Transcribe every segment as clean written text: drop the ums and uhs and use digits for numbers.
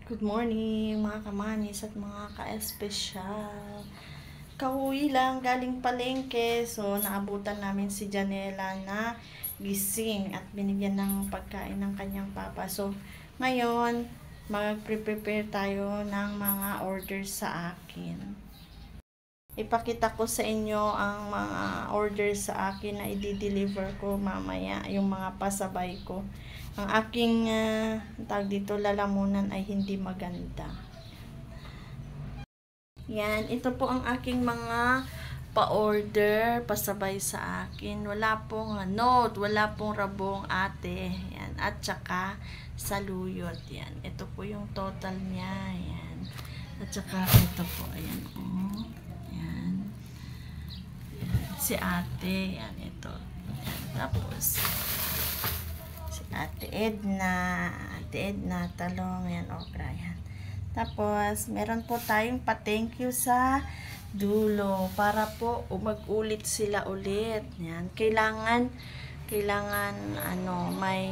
Good morning mga kamanis at mga ka-espesyal. Kauwi lang galing palengke. So naabutan namin si Janela na gising at binigyan ng pagkain ng kanyang papa. So ngayon mag-prepare tayo ng mga orders sa akin. Ipakita ko sa inyo ang mga orders sa akin na i-deliver ko mamaya, yung mga pasabay ko. Ang aking tawag dito, lalamunan ay hindi maganda. Yan, ito po ang aking mga pa-order, pasabay sa akin. Wala pong note, wala pong rabong ate. Yan, at saka saluyot. Yan, ito po yung total niya. Yan. At saka ito po, ayan. Yan. Si ate, yan, ito. Yan, tapos Ate Edna, talong, yan, okra, yan. Tapos, meron po tayong pa-thank you sa dulo para po mag-ulit sila ulit. Yan, kailangan may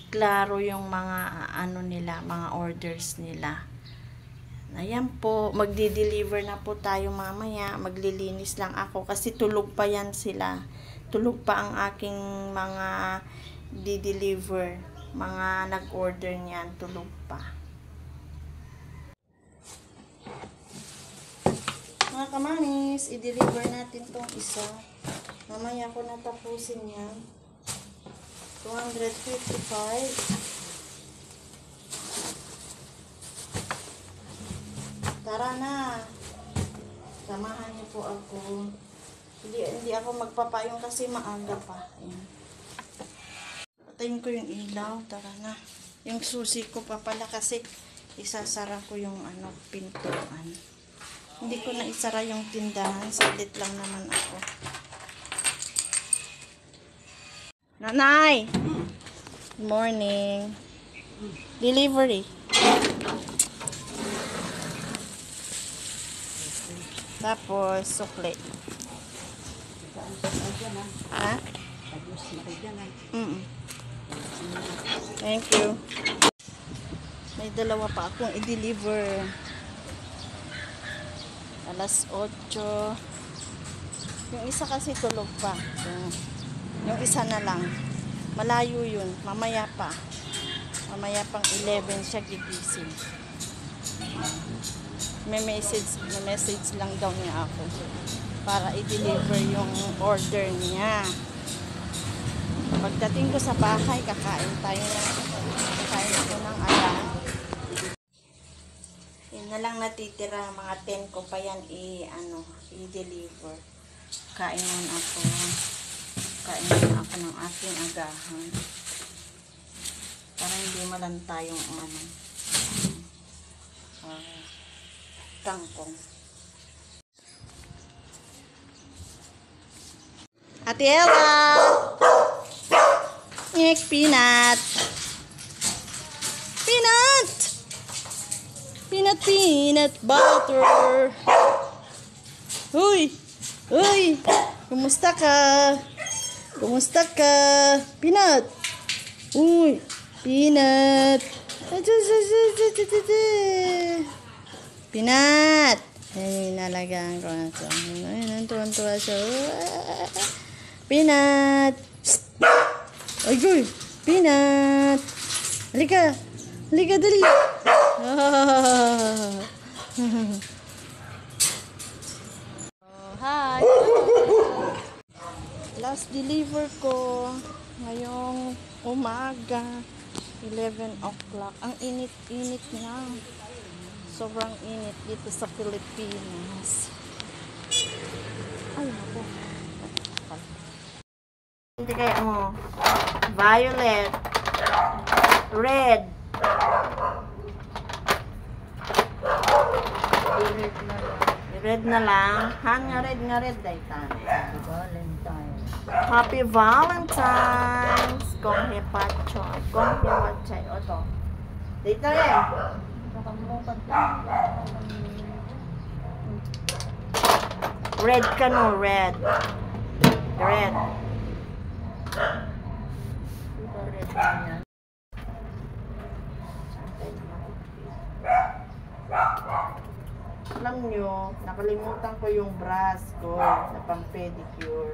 klaro yung mga nila, mga orders nila. Ayan po, magdi-deliver na po tayo mamaya. Maglilinis lang ako kasi tulog pa yan sila. Tulog pa ang aking mga di-deliver, mga nag-order niyan, tulog pa. Mga kamanis, i-deliver natin tong isa. Mamaya ko natapusin yan. 255. Tara na. Samahan niyo po ako. Hindi ako magpapayong kasi maaga pa. Ayan. Patayin ko yung ilaw. Tara na. Yung susi ko pa pala kasi isasara ko yung pintuan. Hindi ko na isara yung tindahan. Salit lang naman ako. Nanay! Good morning. Delivery. Tapos, sukli. Ha? Thank you. May dalawa pa akong i-deliver. Alas 8. Yung isa kasi tulog pa. So, yung isa na lang. Malayo yun. Mamaya pa. Mamaya pang 11 siya gigising. May message lang daw niya ako para i-deliver yung order niya. Pagdating ko sa bahay, kakain ako ng alam. Yun na lang natitira, mga 10 ko pa yan i-deliver. Kainan ako ng aking agahan. Para hindi malanta yung kangkong. Ate Ella! Peanut! Peanut butter! Uy! Kumusta ka? Peanut! Uy! Peanut! Peanut! Ay, nalagaan ko na ito. Ay, tuwan-tuwa siya. Peanut! Ay, goy! Peanut! Halika, dali! Hi! Last deliver ko ngayong umaga, 11 o'clock. Ang init na. Sobrang init dito sa Pilipinas. Ay, naku. Hindi kayo mo. Violet. Red. Red na lang. Nga red. Daytan. Happy Valentine's. Kong hepachay. Oto. Dito rin. Red ka no, red. Red. alam nyo, nakalimutan ko yung brush ko na pang pedicure.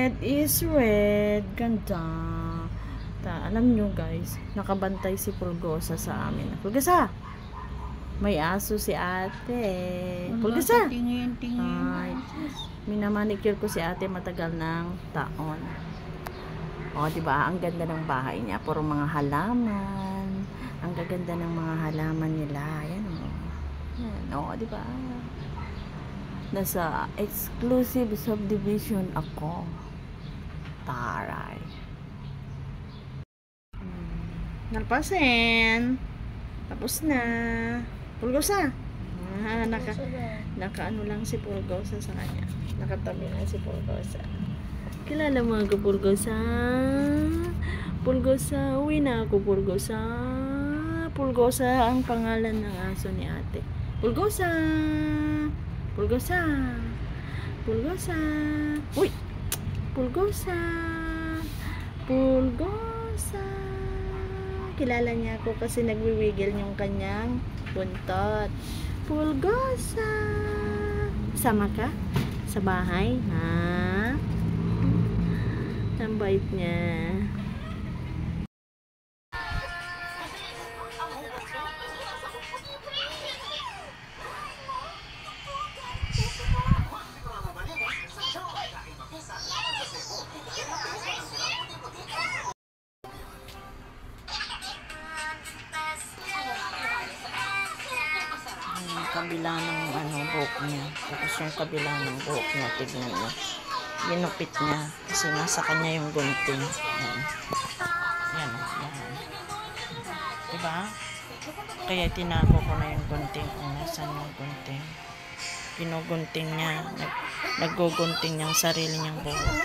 Red is red. Ganda. Alam nyo guys, nakabantay si Pulgosa sa amin. Pulgosa! May aso si ate. Pulgosa! Ay, minamanicure ko si ate matagal ng taon. O, diba? Ang ganda ng bahay niya. Puro mga halaman. Ang gaganda ng mga halaman nila. Ayan o. Ayan o, diba? Nasa exclusive subdivision ako. Taray. Nalpasin. Tapos na. Pulgosa. Naka-ano lang si Pulgosa sa kanya. Nakatabi lang si Pulgosa. Kilala mo ako, Pulgosa? Pulgosa. Uwi na ako, Pulgosa. Pulgosa ang pangalan ng aso ni ate. Pulgosa. Pulgosa. Pulgosa. Uy! Pulgosa. Pulgosa. Kilala niya ako kasi nagwiwigil yung kanyang buntot. Pulgosa. Sama ka? Sa bahay? Ha? Ang bait niya. Kabila ng buhok niya. Tapos yung kabila ng buhok niya, tignan niya. Ginupit niya kasi nasa kanya yung gunting. Yan. Yan. Yan. Diba? Kaya tinago ko na yung gunting. Kung nasan yung gunting. Ginugunting niya. Naggugunting niyang sarili niyang buhok.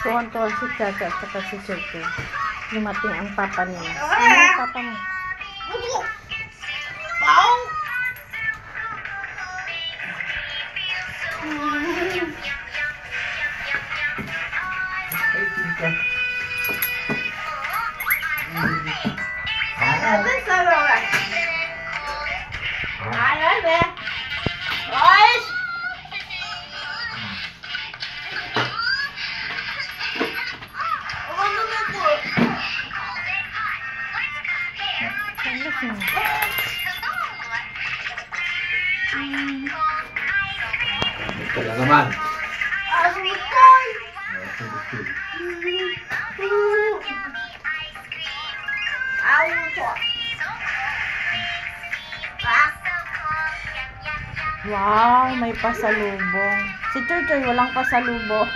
Tuwan-tuwan si Chacha at saka si Chuchu. Lumating ang papa nila. Ano ang papa mo? Wala naman. Wow, may pasalubong. Si Choy walang pasalubong.